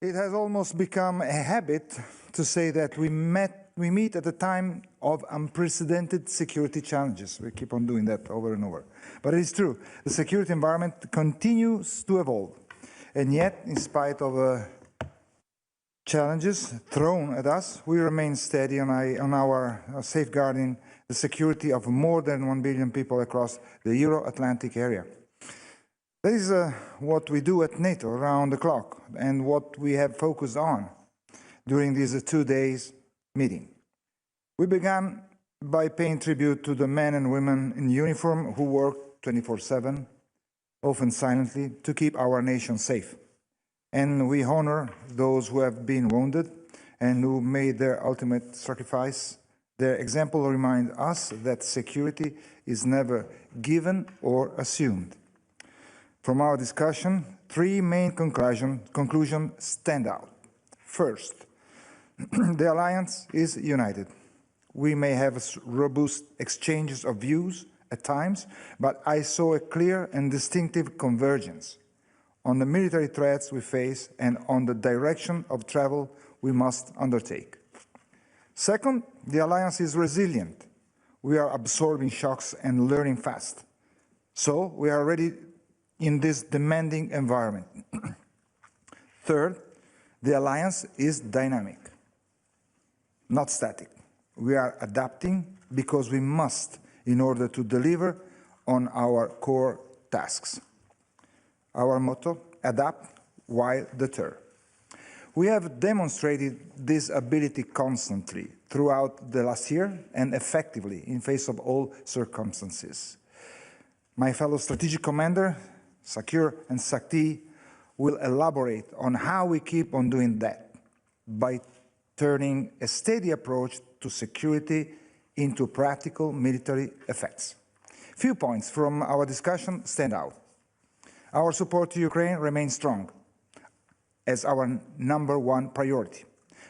It has almost become a habit to say that we meet at a time of unprecedented security challenges. We keep on doing that over and over. But it is true, the security environment continues to evolve. And yet, in spite of challenges thrown at us, we remain steady on our safeguarding the security of more than 1 billion people across the Euro-Atlantic area. That is what we do at NATO around the clock and what we have focused on during these 2 days meeting. We began by paying tribute to the men and women in uniform who work 24/7, often silently, to keep our nation safe. And we honor those who have been wounded and who made their ultimate sacrifice. Their example reminds us that security is never given or assumed. From our discussion, 3 main conclusions stand out. First, the alliance is united. We may have robust exchanges of views at times, but I saw a clear and distinctive convergence on the military threats we face and on the direction of travel we must undertake. Second, the alliance is resilient. We are absorbing shocks and learning fast. So we are ready in this demanding environment. Third, the alliance is dynamic, not static. We are adapting because we must in order to deliver on our core tasks. Our motto, adapt while deter. We have demonstrated this ability constantly throughout the last year and effectively in face of all circumstances. My fellow strategic commander, Sakir and Sakti, will elaborate on how we keep on doing that by turning a steady approach to security into practical military effects. Few points from our discussion stand out. Our support to Ukraine remains strong as our #1 priority,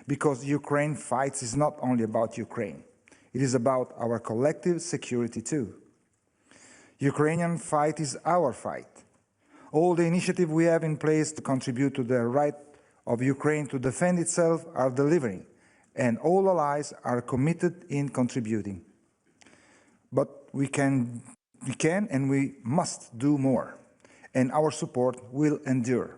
because Ukraine fights is not only about Ukraine, it is about our collective security too. Ukrainian fight is our fight. All the initiatives we have in place to contribute to the right of Ukraine to defend itself are delivering, and all allies are committed in contributing. But we can and we must do more, and our support will endure.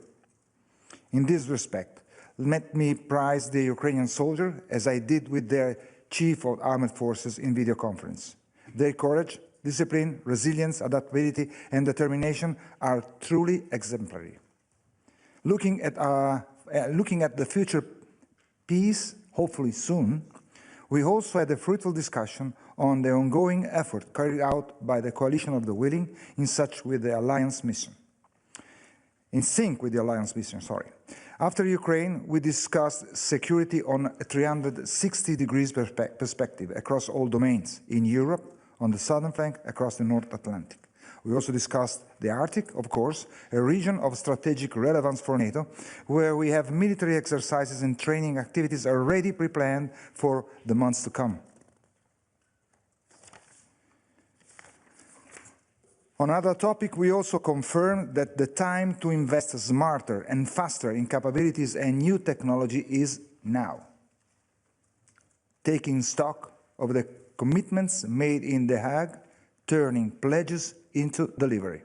In this respect, let me praise the Ukrainian soldier, as I did with their Chief of Armed Forces in video conference. Their courage, discipline, resilience, adaptability, and determination are truly exemplary. Looking at the future peace, hopefully soon, we also had a fruitful discussion on the ongoing effort carried out by the Coalition of the Willing in sync with the Alliance mission. After Ukraine, we discussed security on a 360 degrees perspective across all domains in Europe, on the southern flank, across the North Atlantic. We also discussed the Arctic, of course, a region of strategic relevance for NATO, where we have military exercises and training activities already pre-planned for the months to come. On another topic, we also confirmed that the time to invest smarter and faster in capabilities and new technology is now. Taking stock of the commitments made in The Hague, turning pledges into delivery.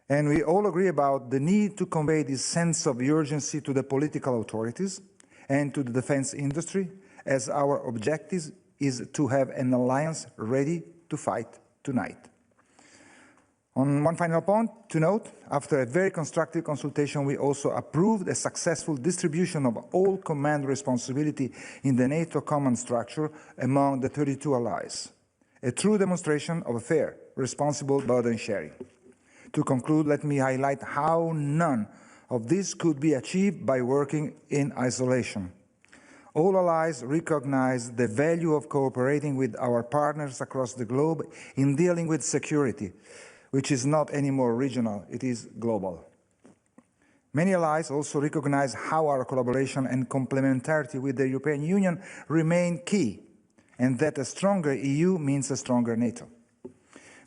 And we all agree about the need to convey this sense of urgency to the political authorities and to the defense industry, as our objective is to have an alliance ready to fight tonight. On one final point to note, after a very constructive consultation, we also approved a successful distribution of all command responsibility in the NATO command structure among the 32 allies, a true demonstration of a fair, responsible burden sharing. To conclude, let me highlight how none of this could be achieved by working in isolation. All allies recognize the value of cooperating with our partners across the globe in dealing with security, which is not anymore regional, it is global. Many allies also recognize how our collaboration and complementarity with the European Union remain key, and that a stronger EU means a stronger NATO.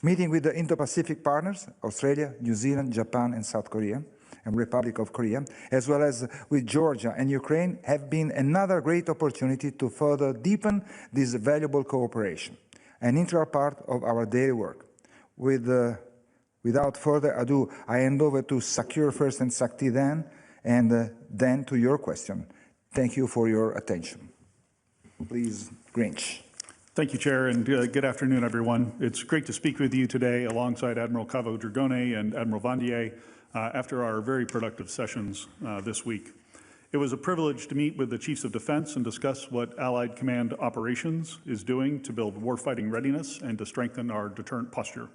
Meeting with the Indo-Pacific partners, Australia, New Zealand, Japan, and South Korea, and Republic of Korea, as well as with Georgia and Ukraine, have been another great opportunity to further deepen this valuable cooperation, an integral part of our daily work. Without further ado, I hand over to Sakir first and Sakti then, and then to your question. Thank you for your attention. Please, Grinch. Thank you, Chair, and good afternoon, everyone. It's great to speak with you today alongside Admiral Cavo Dragone and Admiral Vandier after our very productive sessions this week. It was a privilege to meet with the Chiefs of Defense and discuss what Allied Command Operations is doing to build warfighting readiness and to strengthen our deterrent posture.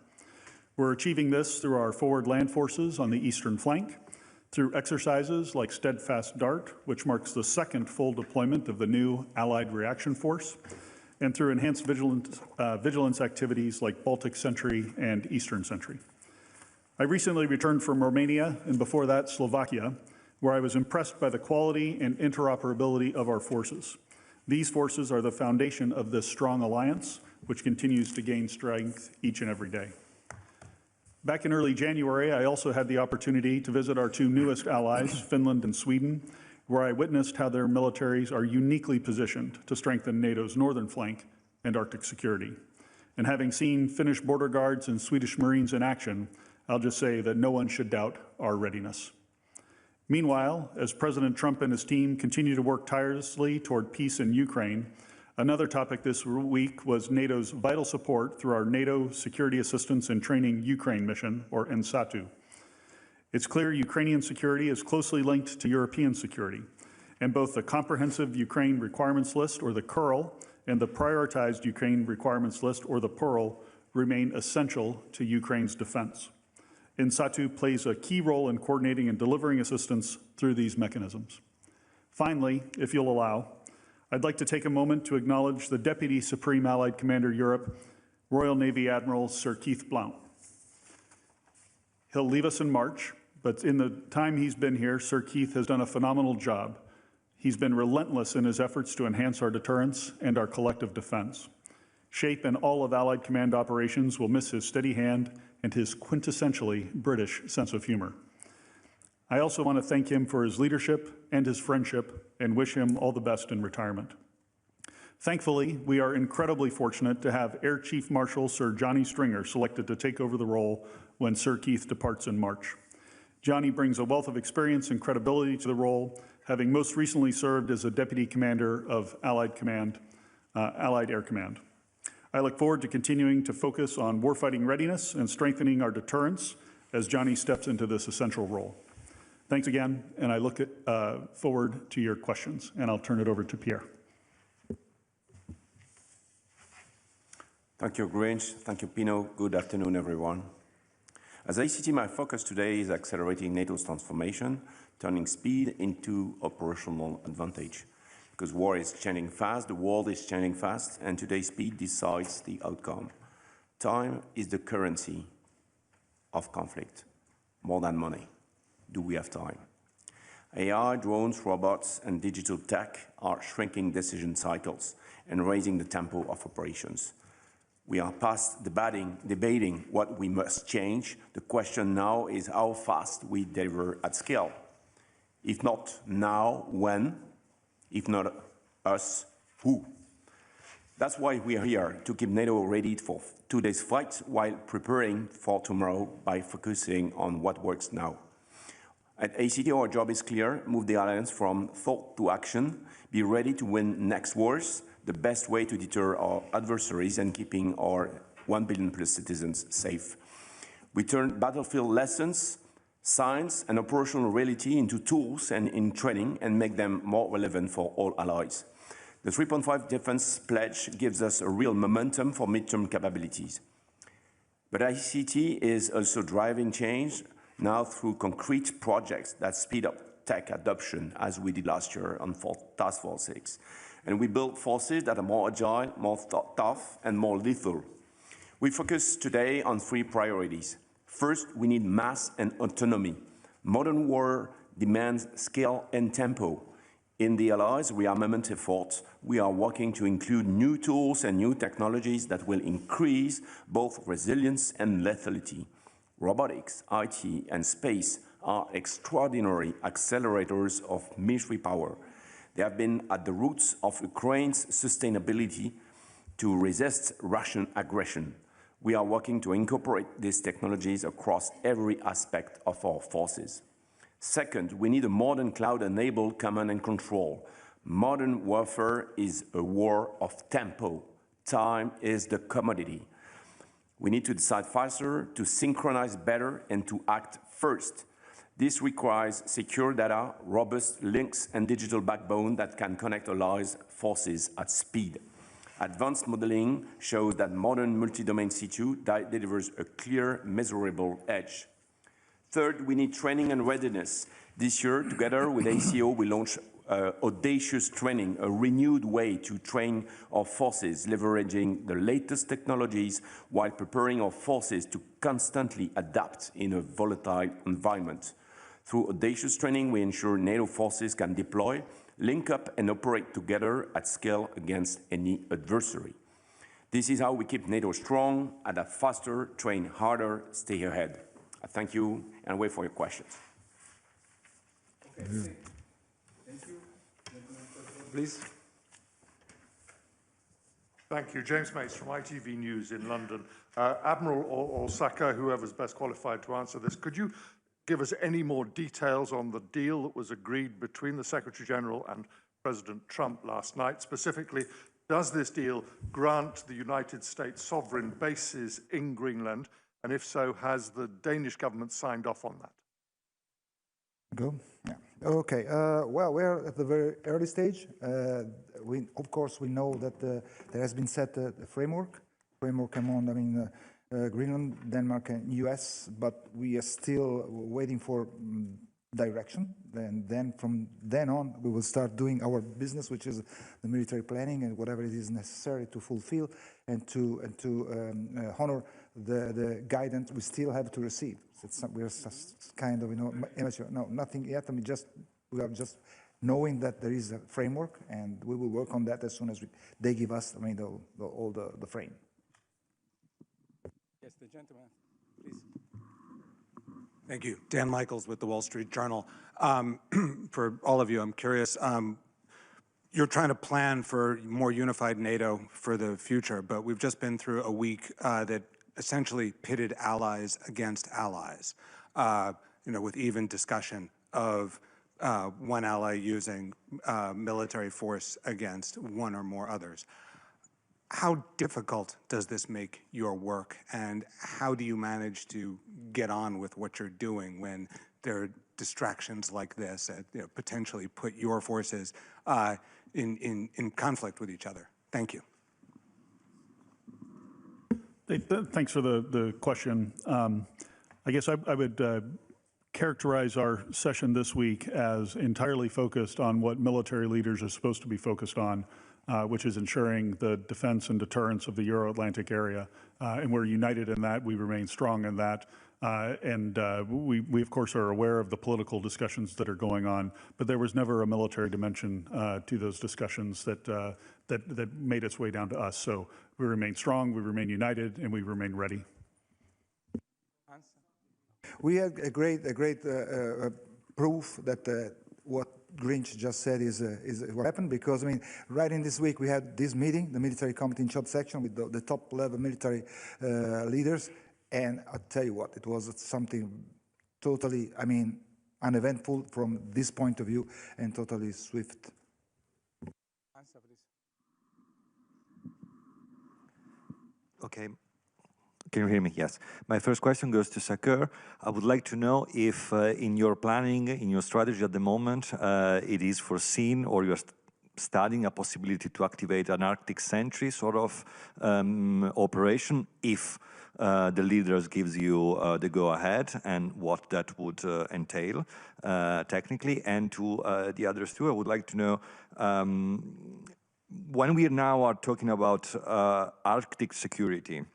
We're achieving this through our forward land forces on the eastern flank, through exercises like Steadfast Dart, which marks the second full deployment of the new Allied Reaction Force, and through enhanced vigilance activities like Baltic Sentry and Eastern Sentry. I recently returned from Romania and before that Slovakia, where I was impressed by the quality and interoperability of our forces. These forces are the foundation of this strong alliance, which continues to gain strength each and every day. Back in early January, I also had the opportunity to visit our two newest allies, Finland and Sweden, where I witnessed how their militaries are uniquely positioned to strengthen NATO's northern flank and Arctic security. And having seen Finnish border guards and Swedish Marines in action, I'll just say that no one should doubt our readiness. Meanwhile, as President Trump and his team continue to work tirelessly toward peace in Ukraine, another topic this week was NATO's vital support through our NATO Security Assistance and Training Ukraine mission, or NSATU. It's clear Ukrainian security is closely linked to European security, and both the Comprehensive Ukraine Requirements List, or the CURL, and the Prioritized Ukraine Requirements List, or the PURL, remain essential to Ukraine's defense. NSATU plays a key role in coordinating and delivering assistance through these mechanisms. Finally, if you'll allow, I'd like to take a moment to acknowledge the Deputy Supreme Allied Commander Europe, Royal Navy Admiral Sir Keith Blount. He'll leave us in March, but in the time he's been here, Sir Keith has done a phenomenal job. He's been relentless in his efforts to enhance our deterrence and our collective defense. SHAPE and all of Allied Command Operations will miss his steady hand and his quintessentially British sense of humor. I also want to thank him for his leadership and his friendship and wish him all the best in retirement. Thankfully, we are incredibly fortunate to have Air Chief Marshal Sir Johnny Stringer selected to take over the role when Sir Keith departs in March. Johnny brings a wealth of experience and credibility to the role, having most recently served as a Deputy Commander of Allied Air Command. I look forward to continuing to focus on warfighting readiness and strengthening our deterrence as Johnny steps into this essential role. Thanks again, and I look forward to your questions, and I'll turn it over to Pierre. Thank you, Grinch. Thank you, Pino. Good afternoon, everyone. As ICT, my focus today is accelerating NATO's transformation, turning speed into operational advantage. Because war is changing fast, the world is changing fast, and today's speed decides the outcome. Time is the currency of conflict, more than money. Do we have time? AI, drones, robots, and digital tech are shrinking decision cycles and raising the tempo of operations. We are past debating what we must change. The question now is how fast we deliver at scale. If not now, when? If not us, who? That's why we are here, to keep NATO ready for today's fight while preparing for tomorrow by focusing on what works now. At ACT, our job is clear: move the alliance from thought to action, be ready to win next wars, the best way to deter our adversaries and keeping our 1 billion plus citizens safe. We turn battlefield lessons, science, and operational reality into tools and in training and make them more relevant for all allies. The 3.5 defense pledge gives us a real momentum for midterm capabilities. But ICT is also driving change now through concrete projects that speed up tech adoption, as we did last year on Task Force 6. And we build forces that are more agile, more tough, and more lethal. We focus today on 3 priorities. First, we need mass and autonomy. Modern war demands scale and tempo. In the Allies rearmament effort, we are working to include new tools and new technologies that will increase both resilience and lethality. Robotics, IT, and space are extraordinary accelerators of military power. They have been at the roots of Ukraine's sustainability to resist Russian aggression. We are working to incorporate these technologies across every aspect of our forces. Second, we need a modern cloud-enabled command and control. Modern warfare is a war of tempo. Time is the commodity. We need to decide faster, to synchronize better, and to act first. This requires secure data, robust links, and digital backbone that can connect allies' forces at speed. Advanced modeling shows that modern multi-domain C2 delivers a clear, measurable edge. Third, we need training and readiness. This year, together with ACO, we launched audacious training, a renewed way to train our forces, leveraging the latest technologies while preparing our forces to constantly adapt in a volatile environment. Through audacious training, we ensure NATO forces can deploy, link up, and operate together at scale against any adversary. This is how we keep NATO strong, adapt faster, train harder, stay ahead. I thank you and wait for your questions. Okay. Thank you. Please. Thank you. James Mace from ITV News in London. Admiral or Saka, whoever's best qualified to answer this, could you give us any more details on the deal that was agreed between the Secretary-General and President Trump last night? Specifically, does this deal grant the United States sovereign bases in Greenland? And if so, has the Danish government signed off on that? Go? Yeah. Okay. Well, we're at the very early stage. Of course, we know that there has been set a framework among Greenland, Denmark, and US, but we are still waiting for direction. And then from then on, we will start doing our business, which is the military planning and whatever it is necessary to fulfill and to honor the guidance we still have to receive. We're just kind of, immature. No, nothing yet. We are just knowing that there is a framework, and we will work on that as soon as they give us, all the frame. Yes, the gentleman, please. Thank you. Dan Michaels with the Wall Street Journal. For all of you, I'm curious, you're trying to plan for more unified NATO for the future, but we've just been through a week that essentially pitted allies against allies, with even discussion of one ally using military force against one or more others. How difficult does this make your work, and how do you manage to get on with what you're doing when there are distractions like this that potentially put your forces in conflict with each other? Thank you. Thanks for the question. I guess I would characterize our session this week as entirely focused on what military leaders are supposed to be focused on, which is ensuring the defense and deterrence of the Euro-Atlantic area. And we're united in that. We remain strong in that. We of course, are aware of the political discussions that are going on, but there was never a military dimension to those discussions that made its way down to us. So we remain strong, we remain united, and we remain ready. We had a great proof that what Grinch just said is what happened, because right in this week we had this meeting, the military committee in short section with the top level military leaders, and I'll tell you what, it was something totally, uneventful from this point of view and totally swift. Answer, please. Okay. Can you hear me? Yes. My first question goes to Sakur. I would like to know if in your planning, in your strategy at the moment, it is foreseen or you're studying a possibility to activate an Arctic Sentry sort of operation if the leaders gives you the go-ahead, and what that would entail technically. And to the others too, I would like to know, when we now are talking about Arctic security,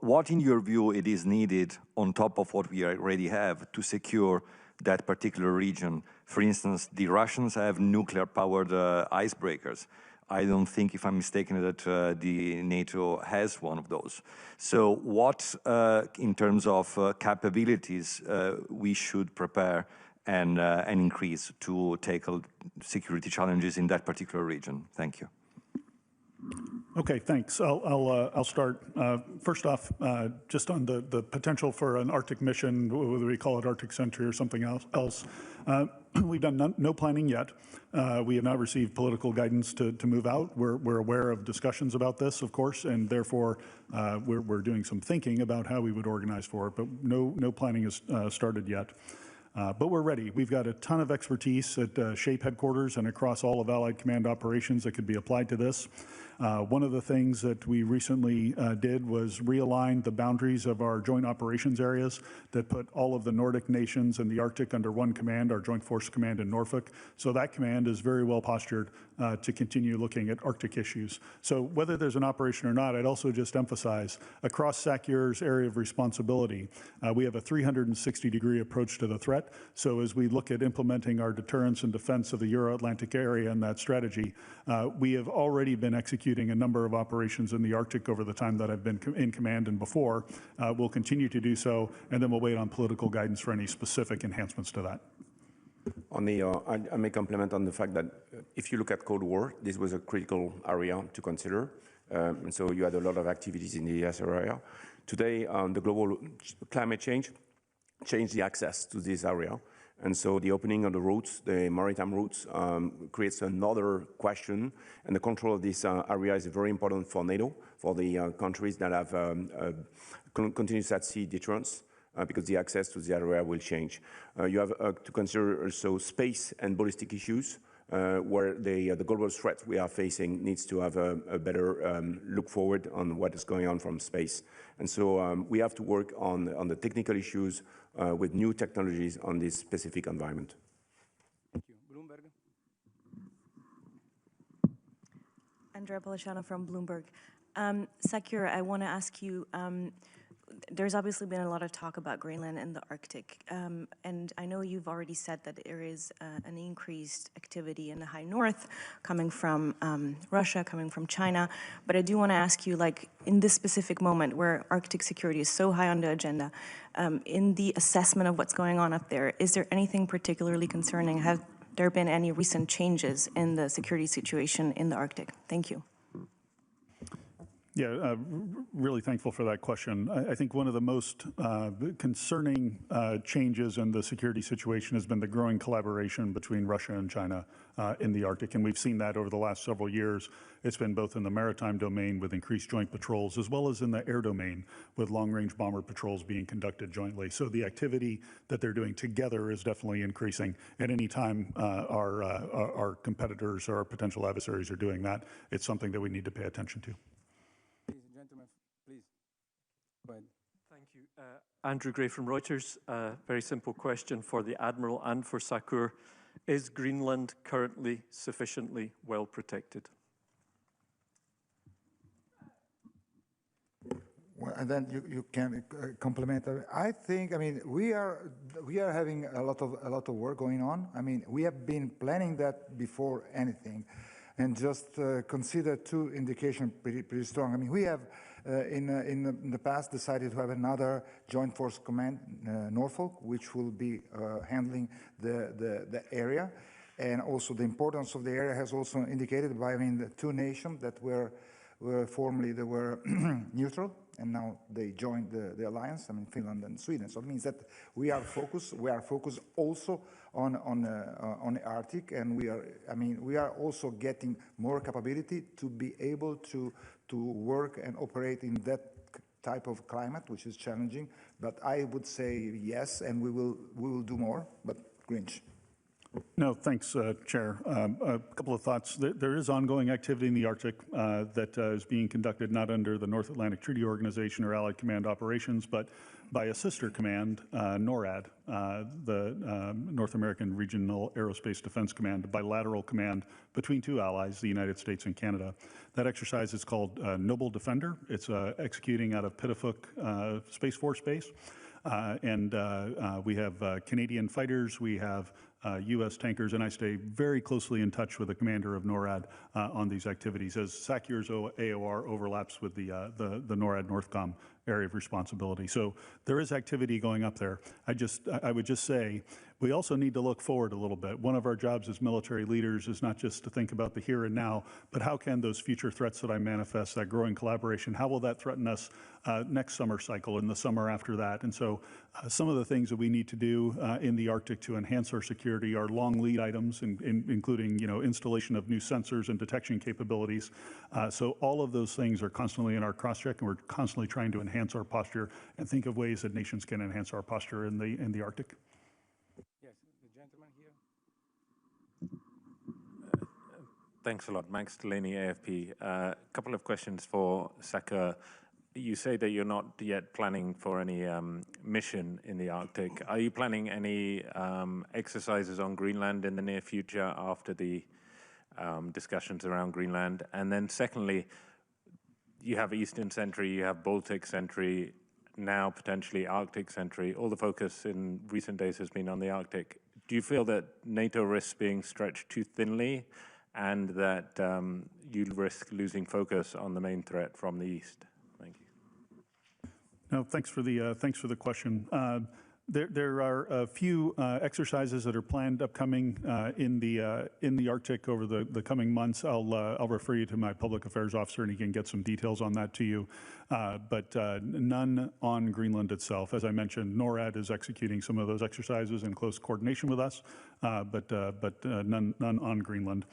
what, in your view, it is needed on top of what we already have to secure that particular region? For instance, the Russians have nuclear-powered icebreakers. I don't think, if I'm mistaken, that the NATO has one of those. So what, in terms of capabilities, we should prepare and increase to tackle security challenges in that particular region? Thank you. Okay, thanks. I'll start. First off, just on the potential for an Arctic mission, whether we call it Arctic Sentry or something else. We've done no planning yet. We have not received political guidance to move out. We're aware of discussions about this, of course, and therefore we're doing some thinking about how we would organize for it, but no planning has started yet. But we're ready. We've got a ton of expertise at SHAPE headquarters and across all of Allied Command operations that could be applied to this. One of the things that we recently did was realign the boundaries of our joint operations areas that put all of the Nordic nations and the Arctic under one command, our Joint Force Command in Norfolk. So that command is very well postured to continue looking at Arctic issues. So whether there's an operation or not, I'd also just emphasize across SACEUR's area of responsibility, we have a 360-degree approach to the threat. So as we look at implementing our deterrence and defense of the Euro-Atlantic area and that strategy, we have already been executing a number of operations in the Arctic over the time that I've been in command and before. We'll continue to do so, and then we'll wait on political guidance for any specific enhancements to that. On the, I may comment on the fact that if you look at Cold War, this was a critical area to consider. And so you had a lot of activities in the ES area. Today, the global climate change changed the access to this area. And so the opening of the routes, the maritime routes, creates another question. And the control of this area is very important for NATO, for the countries that have continuous at-sea deterrence, because the access to the area will change. You have to consider also space and ballistic issues, where the global threat we are facing needs to have a better look forward on what is going on from space. And so we have to work on the technical issues with new technologies on this specific environment. Thank you. Bloomberg. Andrea Policiano from Bloomberg. SACEUR, I want to ask you, there's obviously been a lot of talk about Greenland and the Arctic, and I know you've already said that there is an increased activity in the high north coming from Russia, coming from China, but I do want to ask you, like, in this specific moment where Arctic security is so high on the agenda, in the assessment of what's going on up there, is there anything particularly concerning? Have there been any recent changes in the security situation in the Arctic? Thank you. Yeah, really thankful for that question. I think one of the most concerning changes in the security situation has been the growing collaboration between Russia and China in the Arctic, and we've seen that over the last several years. It's been both in the maritime domain with increased joint patrols, as well as in the air domain with long-range bomber patrols being conducted jointly. So the activity that they're doing together is definitely increasing. At any time our competitors or our potential adversaries are doing that, it's something that we need to pay attention to. Go ahead. Thank you. Andrew Gray from Reuters. Very simple question for the Admiral and for SACEUR. Is Greenland currently sufficiently well protected? Well, and then you can complement. I think, I mean, we are having a lot of work going on. I mean, we have been planning that before anything, and just consider two indications pretty strong. I mean, we have in the past decided to have another Joint Force Command, Norfolk, which will be handling the area, and also the importance of the area has also indicated by, I mean, the two nations that were formerly they were neutral, and now they joined the alliance. I mean, Finland and Sweden. So it means that we are focused. We are focused also on the Arctic, and we are also getting more capability to be able to work and operate in that type of climate, which is challenging. But I would say yes, and we will do more. But Grinch. No, thanks, Chair. A couple of thoughts. There is ongoing activity in the Arctic that is being conducted not under the North Atlantic Treaty Organization or Allied Command Operations, but by a sister command, NORAD, the North American Regional Aerospace Defense Command, a bilateral command between two allies, the United States and Canada. That exercise is called Noble Defender. It's executing out of Pitafook Space Force Base. And we have Canadian fighters, we have U.S. tankers, and I stay very closely in touch with the commander of NORAD on these activities, as SACEUR's AOR overlaps with the NORAD Northcom area of responsibility. So there is activity going up there. I would just say, we also need to look forward a little bit. One of our jobs as military leaders is not just to think about the here and now, but how can those future threats that I manifest, that growing collaboration, how will that threaten us next summer cycle and the summer after that? And so some of the things that we need to do in the Arctic to enhance our security are long lead items, including installation of new sensors and detection capabilities. So all of those things are constantly in our cross-check, and we're constantly trying to enhance our posture and think of ways that nations can enhance our posture in the Arctic. Yes, the gentleman here. Thanks a lot. Max Delaney, AFP. A couple of questions for SACEUR. You say that you're not yet planning for any mission in the Arctic. Are you planning any exercises on Greenland in the near future after the discussions around Greenland? And then secondly, you have Eastern Sentry, you have Baltic Sentry, now potentially Arctic Sentry. All the focus in recent days has been on the Arctic. Do you feel that NATO risks being stretched too thinly, and that you risk losing focus on the main threat from the east? Thank you. No, thanks for the question. There are a few exercises that are planned upcoming in the Arctic over the coming months. I'll refer you to my public affairs officer, and he can get some details on that to you. But none on Greenland itself. As I mentioned, NORAD is executing some of those exercises in close coordination with us, but none on Greenland.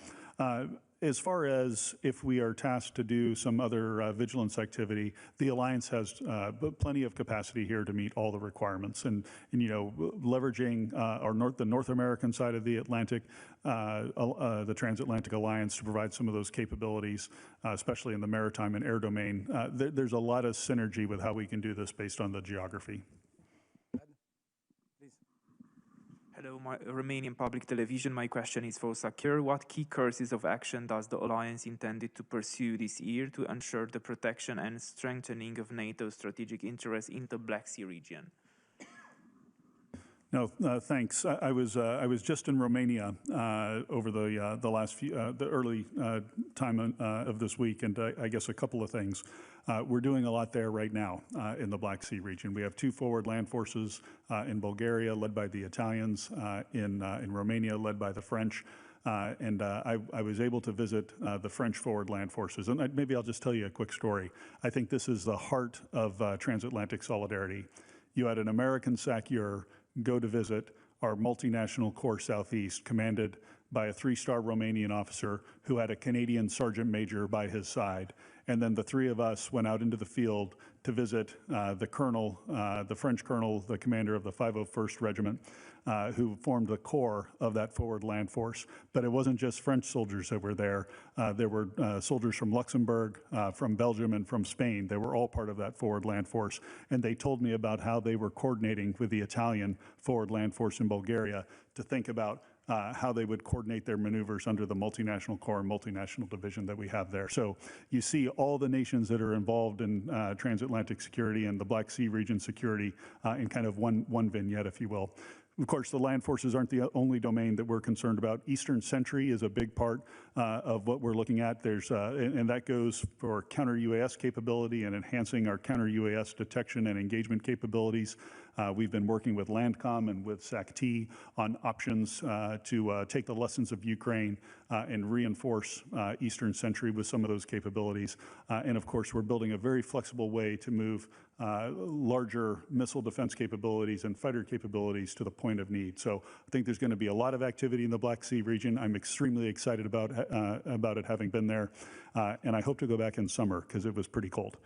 As far as if we are tasked to do some other vigilance activity, the alliance has plenty of capacity here to meet all the requirements, and leveraging the North American side of the Atlantic, the Transatlantic Alliance, to provide some of those capabilities, especially in the maritime and air domain. There's a lot of synergy with how we can do this based on the geography. Hello, Romanian Public Television. My question is for SACEUR. What key courses of action does the alliance intended to pursue this year to ensure the protection and strengthening of NATO's strategic interests in the Black Sea region? No, thanks. I was just in Romania over the last few, the early time of this week, and I guess a couple of things. We're doing a lot there right now in the Black Sea region. We have 2 forward land forces in Bulgaria, led by the Italians, in Romania, led by the French. And I was able to visit the French forward land forces. And maybe I'll just tell you a quick story. I think this is the heart of transatlantic solidarity. You had an American SACEUR go to visit our multinational Corps Southeast, commanded by a 3-star Romanian officer who had a Canadian sergeant major by his side. And then the 3 of us went out into the field to visit the colonel, the French colonel, the commander of the 501st Regiment, who formed the core of that forward land force. But it wasn't just French soldiers that were there. There were soldiers from Luxembourg, from Belgium, and from Spain. They were all part of that forward land force. And they told me about how they were coordinating with the Italian forward land force in Bulgaria to think about how they would coordinate their maneuvers under the multinational corps and multinational division that we have there. So you see all the nations that are involved in transatlantic security and the Black Sea region security in kind of one vignette, if you will. Of course, the land forces aren't the only domain that we're concerned about. Eastern Sentry is a big part of what we're looking at. There's, and that goes for counter-UAS capability and enhancing our counter-UAS detection and engagement capabilities. We've been working with Landcom and with SAC-T on options to take the lessons of Ukraine and reinforce Eastern Sentry with some of those capabilities. And of course, we're building a very flexible way to move larger missile defense capabilities and fighter capabilities to the point of need. So I think there's going to be a lot of activity in the Black Sea region. I'm extremely excited about it, having been there. And I hope to go back in summer because it was pretty cold.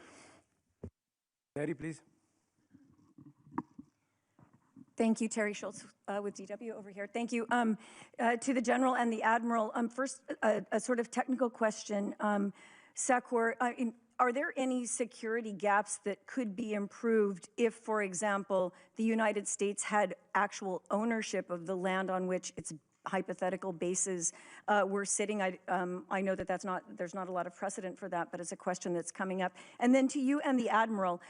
Terry, please. Thank you, Terry Schultz with DW over here. Thank you. To the General and the Admiral, first, a sort of technical question. SACEUR, are there any security gaps that could be improved if, for example, the United States had actual ownership of the land on which its hypothetical bases were sitting? I know that there's not a lot of precedent for that, but it's a question that's coming up. And then to you and the Admiral,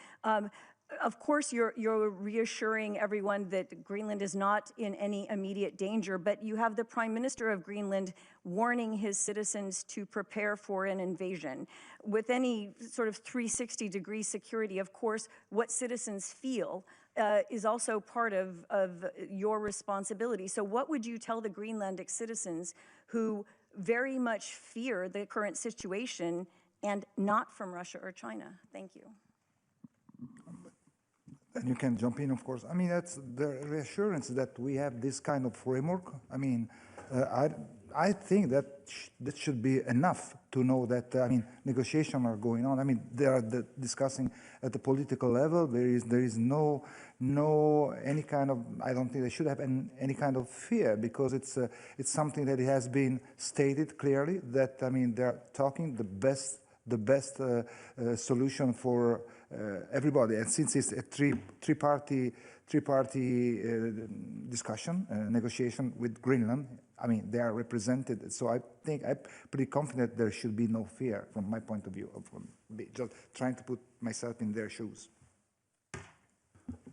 Of course, you're reassuring everyone that Greenland is not in any immediate danger, but you have the Prime Minister of Greenland warning his citizens to prepare for an invasion. With any sort of 360-degree security, of course, what citizens feel is also part of your responsibility. So what would you tell the Greenlandic citizens who very much fear the current situation and not from Russia or China? Thank you. And you can jump in, of course. I mean, that's the reassurance that we have this kind of framework. I mean, I think that that should be enough to know that, I mean, negotiations are going on. I mean, they are discussing at the political level. There is no any kind of, I don't think they should have any kind of fear, because it's something that has been stated clearly that, I mean, they're talking the best solution for everybody. And since it's a three-party discussion, negotiation with Greenland, I mean, they are represented. So I think I'm pretty confident there should be no fear from my point of view, of just trying to put myself in their shoes.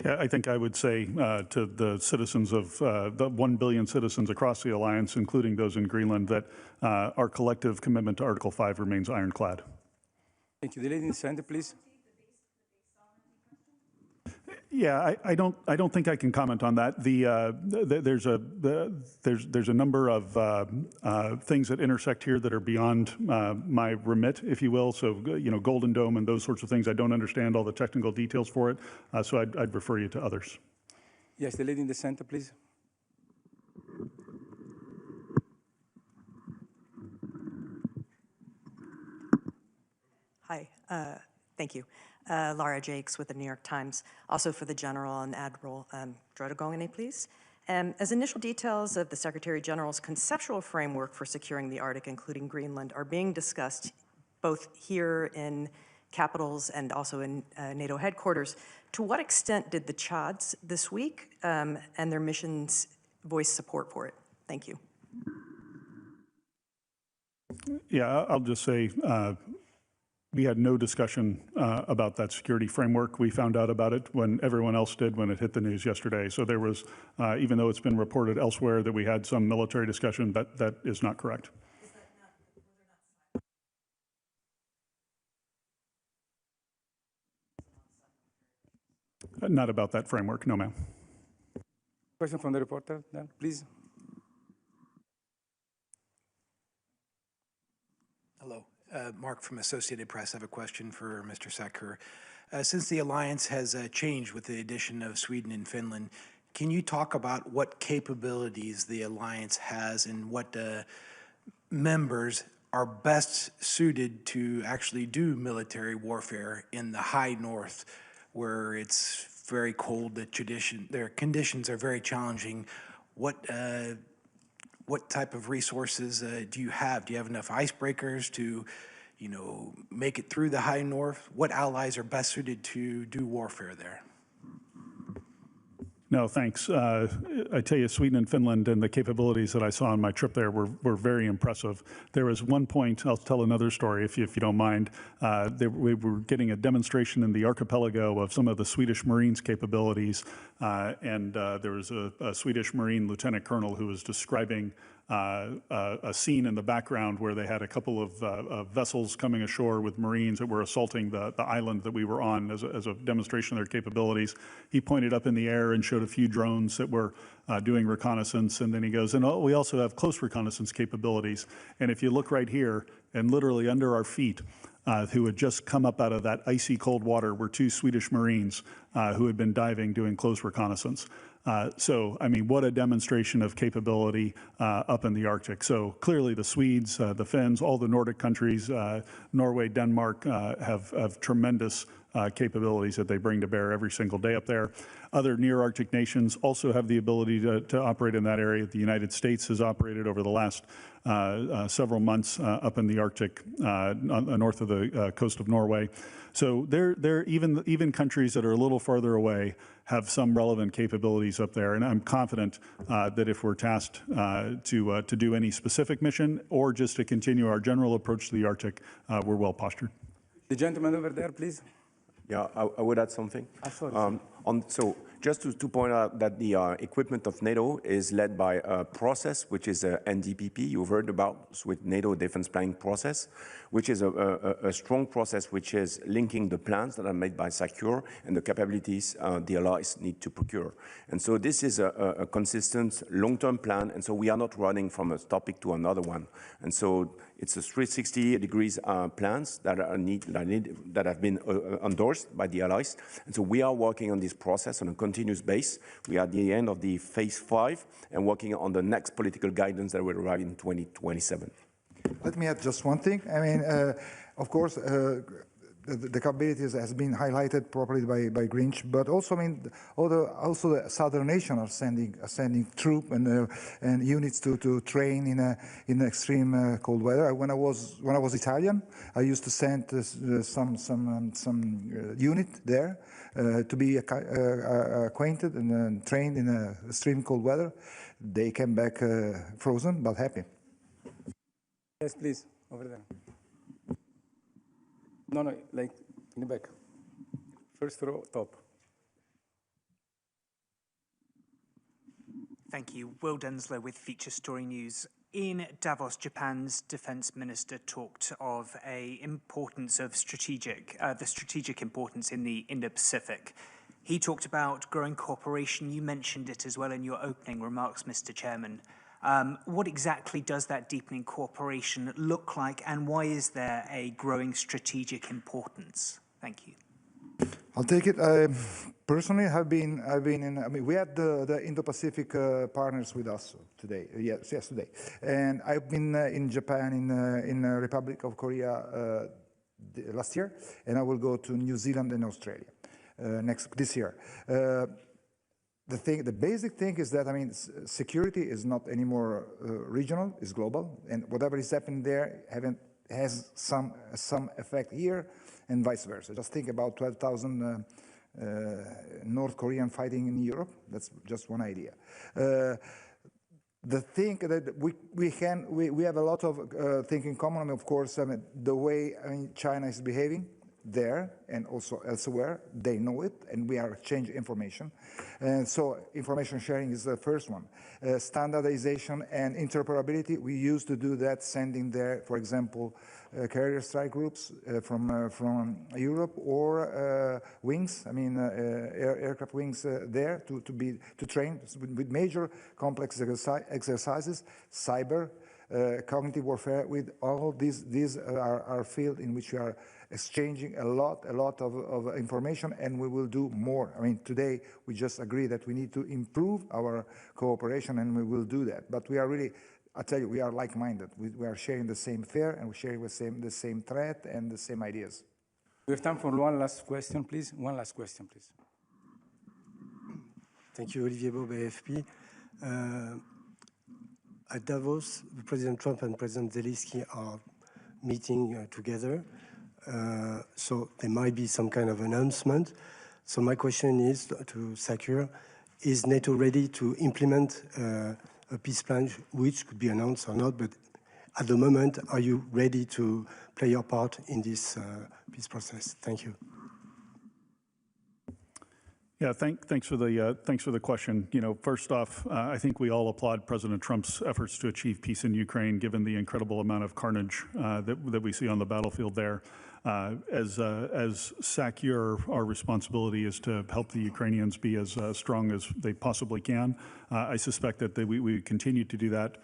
Yeah, I think I would say to the citizens of the 1 billion citizens across the alliance, including those in Greenland, that our collective commitment to Article 5 remains ironclad. Thank you. The lady in the center, please. Yeah, I don't think I can comment on that. There's a number of things that intersect here that are beyond my remit, if you will. So, you know, Golden Dome and those sorts of things. I don't understand all the technical details for it. So I'd refer you to others. Yes, the lady in the center, please. Hi, thank you. Laura Jakes with the New York Times, also for the General and Admiral Dragone, please. As initial details of the Secretary General's conceptual framework for securing the Arctic, including Greenland, are being discussed both here in capitals and also in NATO headquarters, to what extent did the Chads this week and their missions voice support for it? Thank you. Yeah, I'll just say, we had no discussion about that security framework. We found out about it when everyone else did when it hit the news yesterday. So there was, even though it's been reported elsewhere that we had some military discussion, that is not correct. Not about that framework, no, ma'am. Question from the reporter, then, please. Hello. Mark from Associated Press. I have a question for Mr. Sakur. Since the alliance has changed with the addition of Sweden and Finland, can you talk about what capabilities the alliance has and what members are best suited to actually do military warfare in the high north, where it's very cold, their conditions are very challenging? What type of resources do you have? Do you have enough icebreakers to, you know, make it through the high north? What allies are best suited to do warfare there? No, thanks. I tell you, Sweden and Finland and the capabilities that I saw on my trip there were very impressive. There was one point, I'll tell another story if you don't mind. We were getting a demonstration in the archipelago of some of the Swedish Marines' capabilities, and there was a Swedish Marine lieutenant colonel who was describing a scene in the background where they had a couple of vessels coming ashore with Marines that were assaulting the island that we were on as a demonstration of their capabilities. He pointed up in the air and showed a few drones that were doing reconnaissance, and then he goes, and we also have close reconnaissance capabilities. And if you look right here, and literally under our feet, who had just come up out of that icy cold water were two Swedish Marines who had been diving doing close reconnaissance. So, I mean, what a demonstration of capability up in the Arctic. So clearly the Swedes, the Finns, all the Nordic countries, Norway, Denmark have tremendous capabilities that they bring to bear every single day up there. Other near Arctic nations also have the ability to operate in that area. The United States has operated over the last several months up in the Arctic, north of the coast of Norway. So even countries that are a little farther away have some relevant capabilities up there, and I'm confident that if we're tasked to do any specific mission or just to continue our general approach to the Arctic, we're well postured. The gentleman over there, please. Yeah, I would add something. Sorry. So just to point out that the equipment of NATO is led by a process, which is a NDPP, you've heard about, with NATO Defense Planning Process, which is a strong process which is linking the plans that are made by SACEUR and the capabilities the allies need to procure. And so this is a consistent long-term plan, and so we are not running from a topic to another one. And so it's a 360 degrees plans that have been endorsed by the allies. And so we are working on this process on a continuous basis. We are at the end of the phase 5 and working on the next political guidance that will arrive in 2027. Let me add just one thing. I mean, of course, the capabilities has been highlighted properly by Grinch, but also, I mean, also the southern nations are sending troops and units to train in extreme cold weather. When I was Italian, I used to send some unit there to be acquainted and trained in extreme cold weather. They came back frozen but happy. Yes, please, over there. No, like in the back. First row, top. Thank you. Will Denslow with Feature Story News. In Davos, Japan's defense minister talked of the strategic importance in the Indo-Pacific. He talked about growing cooperation. You mentioned it as well in your opening remarks, Mr. Chairman. What exactly does that deepening cooperation look like, and why is there a growing strategic importance? Thank you. I'll take it. Personally, I've been in. I mean, we had the Indo-Pacific partners with us today. Yesterday, and I've been in Japan, in Republic of Korea last year, and I will go to New Zealand and Australia this year. The basic thing is that, I mean, security is not anymore regional, it's global, and whatever is happening there has some effect here and vice versa. Just think about 12,000 North Korean fighting in Europe. That's just one idea. The thing that we have a lot of things in common, of course. I mean, the way China is behaving there and also elsewhere, they know it, and we are exchanging information. And so information sharing is the first one. Standardization and interoperability, we used to do that, sending there, for example, carrier strike groups from Europe, or wings, I mean aircraft wings there to train with major complex exercises, cyber, cognitive warfare. With all these are fields in which we are exchanging a lot of information, and we will do more. I mean, today we just agree that we need to improve our cooperation, and we will do that. But we are really, I tell you, we are like-minded. We are sharing the same fear, and we're sharing the same threat and the same ideas. We have time for one last question, please. One last question, please. Thank you, Olivier Bob, AFP. At Davos, President Trump and President Zelensky are meeting together. So there might be some kind of announcement. So my question is to SACEUR, is NATO ready to implement a peace plan, which could be announced or not, but at the moment, are you ready to play your part in this peace process? Thank you. Yeah, thanks for the question. You know, first off, I think we all applaud President Trump's efforts to achieve peace in Ukraine, given the incredible amount of carnage that we see on the battlefield there. As SACEUR, our responsibility is to help the Ukrainians be as strong as they possibly can. I suspect that we continue to do that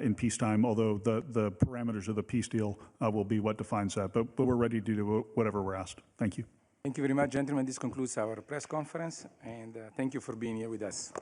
in peacetime, although the parameters of the peace deal will be what defines that. But we're ready to do whatever we're asked. Thank you. Thank you very much, gentlemen. This concludes our press conference, and thank you for being here with us.